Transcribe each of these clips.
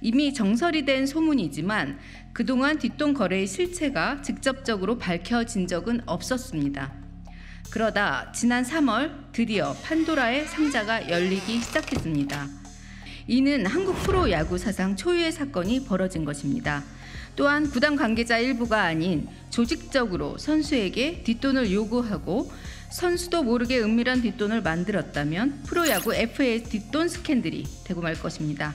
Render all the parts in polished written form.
이미 정설이 된 소문이지만 그동안 뒷돈 거래의 실체가 직접적으로 밝혀진 적은 없었습니다. 그러다 지난 3월 드디어 판도라의 상자가 열리기 시작했습니다. 이는 한국 프로야구 사상 초유의 사건이 벌어진 것입니다. 또한 구단 관계자 일부가 아닌 조직적으로 선수에게 뒷돈을 요구하고 선수도 모르게 은밀한 뒷돈을 만들었다면 프로야구 FA의 뒷돈 스캔들이 되고 말 것입니다.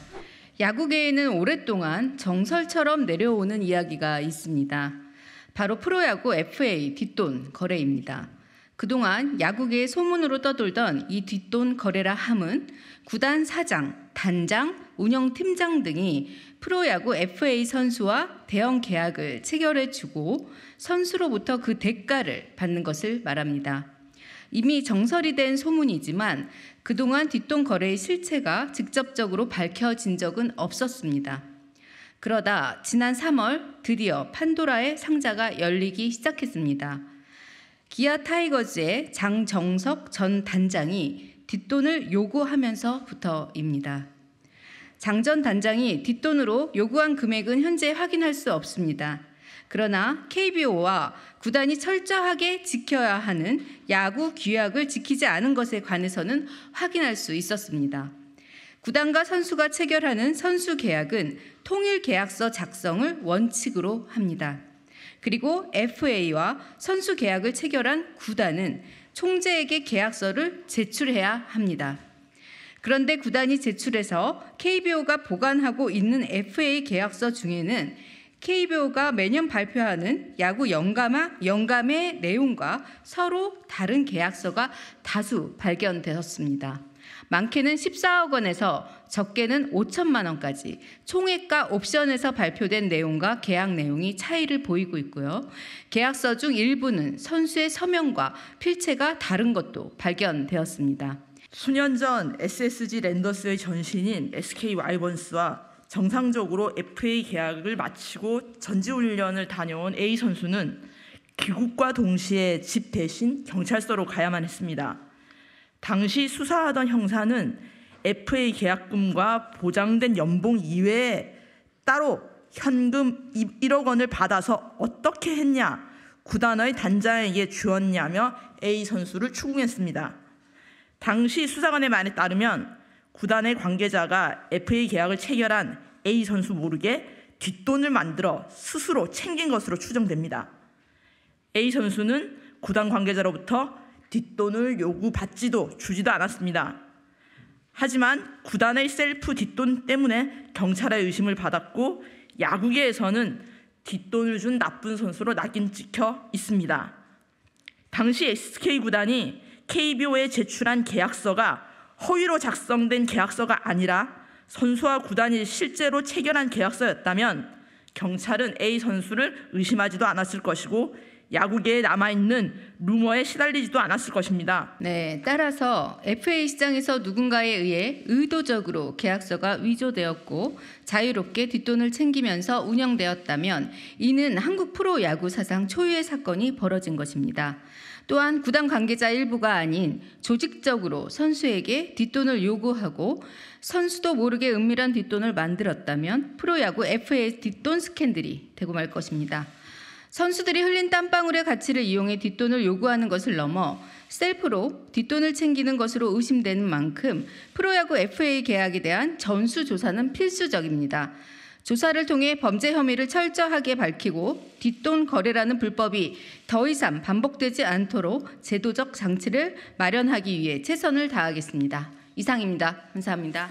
야구계에는 오랫동안 정설처럼 내려오는 이야기가 있습니다. 바로 프로야구 FA 뒷돈 거래입니다. 그동안 야구계의 소문으로 떠돌던 이 뒷돈 거래라 함은 구단 사장, 단장, 운영팀장 등이 프로야구 FA 선수와 대형 계약을 체결해주고 선수로부터 그 대가를 받는 것을 말합니다. 이미 정설이 된 소문이지만 그동안 뒷돈 거래의 실체가 직접적으로 밝혀진 적은 없었습니다. 그러다 지난 3월 드디어 판도라의 상자가 열리기 시작했습니다. 기아 타이거즈의 장정석 전 단장이 뒷돈을 요구하면서부터입니다. 장 전 단장이 뒷돈으로 요구한 금액은 현재 확인할 수 없습니다. 그러나 KBO와 구단이 철저하게 지켜야 하는 야구 규약을 지키지 않은 것에 관해서는 확인할 수 있었습니다. 구단과 선수가 체결하는 선수 계약은 통일 계약서 작성을 원칙으로 합니다. 그리고 FA와 선수 계약을 체결한 구단은 총재에게 계약서를 제출해야 합니다. 그런데 구단이 제출해서 KBO가 보관하고 있는 FA 계약서 중에는 KBO가 매년 발표하는 야구 영감의 내용과 서로 다른 계약서가 다수 발견되었습니다. 많게는 14억 원에서 적게는 5천만 원까지 총액과 옵션에서 발표된 내용과 계약 내용이 차이를 보이고 있고요. 계약서 중 일부는 선수의 서명과 필체가 다른 것도 발견되었습니다. 수년 전 SSG 랜더스의 전신인 SK 와이번스와 정상적으로 FA 계약을 마치고 전지훈련을 다녀온 A 선수는 귀국과 동시에 집 대신 경찰서로 가야만 했습니다. 당시 수사하던 형사는 FA 계약금과 보장된 연봉 이외에 따로 현금 1억 원을 받아서 어떻게 했냐, 구단의 단장에게 주었냐며 A 선수를 추궁했습니다. 당시 수사관의 말에 따르면 구단의 관계자가 FA 계약을 체결한 A 선수 모르게 뒷돈을 만들어 스스로 챙긴 것으로 추정됩니다. A 선수는 구단 관계자로부터 뒷돈을 요구받지도 주지도 않았습니다. 하지만 구단의 셀프 뒷돈 때문에 경찰의 의심을 받았고 야구계에서는 뒷돈을 준 나쁜 선수로 낙인 찍혀 있습니다. 당시 SK 구단이 KBO에 제출한 계약서가 허위로 작성된 계약서가 아니라 선수와 구단이 실제로 체결한 계약서였다면 경찰은 A 선수를 의심하지도 않았을 것이고 야구계에 남아있는 루머에 시달리지도 않았을 것입니다. 네, 따라서 FA 시장에서 누군가에 의해 의도적으로 계약서가 위조되었고 자유롭게 뒷돈을 챙기면서 운영되었다면 이는 한국 프로야구 사상 초유의 사건이 벌어진 것입니다. 또한 구단 관계자 일부가 아닌 조직적으로 선수에게 뒷돈을 요구하고 선수도 모르게 은밀한 뒷돈을 만들었다면 프로야구 FA의 뒷돈 스캔들이 되고 말 것입니다. 선수들이 흘린 땀방울의 가치를 이용해 뒷돈을 요구하는 것을 넘어 셀프로 뒷돈을 챙기는 것으로 의심되는 만큼 프로야구 FA 계약에 대한 전수조사는 필수적입니다. 조사를 통해 범죄 혐의를 철저하게 밝히고 뒷돈 거래라는 불법이 더 이상 반복되지 않도록 제도적 장치를 마련하기 위해 최선을 다하겠습니다. 이상입니다. 감사합니다.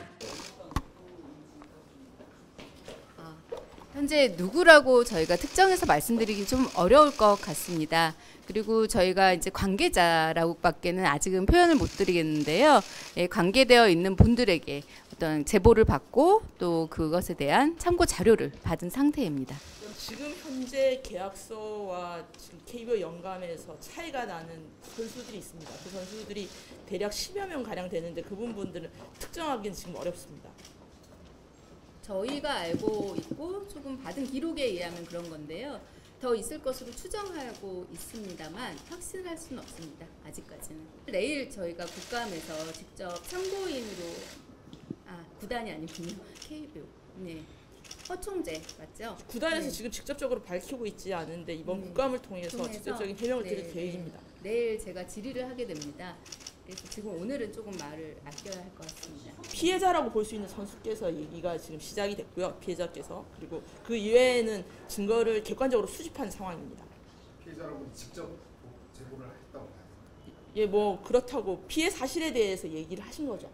현재 누구라고 저희가 특정해서 말씀드리기 좀 어려울 것 같습니다. 그리고 저희가 이제 관계자라고밖에는 아직은 표현을 못 드리겠는데요. 예, 관계되어 있는 분들에게 어떤 제보를 받고 또 그것에 대한 참고 자료를 받은 상태입니다. 지금 현재 계약서와 지금 KBO 영감에서 차이가 나는 선수들이 있습니다. 그 선수들이 대략 10여 명 가량 되는데 그 부분들은 특정하기는 지금 어렵습니다. 저희가 알고 있고 조금 받은 기록에 의하면 그런 건데요. 더 있을 것으로 추정하고 있습니다만 확신할 수는 없습니다. 아직까지는. 내일 저희가 국감에서 직접 참고인으로 구단이 아니군요. KBO. 네. 허총재 맞죠? 구단에서 네. 지금 직접적으로 밝히고 있지 않은데 이번 네. 국감을 통해서 통해서? 직접적인 해명을 드릴 네, 계획입니다. 네. 내일 제가 질의를 하게 됩니다. 그래서 지금 오늘은 조금 말을 아껴야 할 것 같습니다. 피해자라고 볼 수 있는 선수께서 얘기가 지금 시작이 됐고요. 피해자께서. 그리고 그 이외에는 증거를 객관적으로 수집한 상황입니다. 피해자라고 직접 제보를 했다고 봐요. 예, 뭐 그렇다고 피해 사실에 대해서 얘기를 하신 거죠.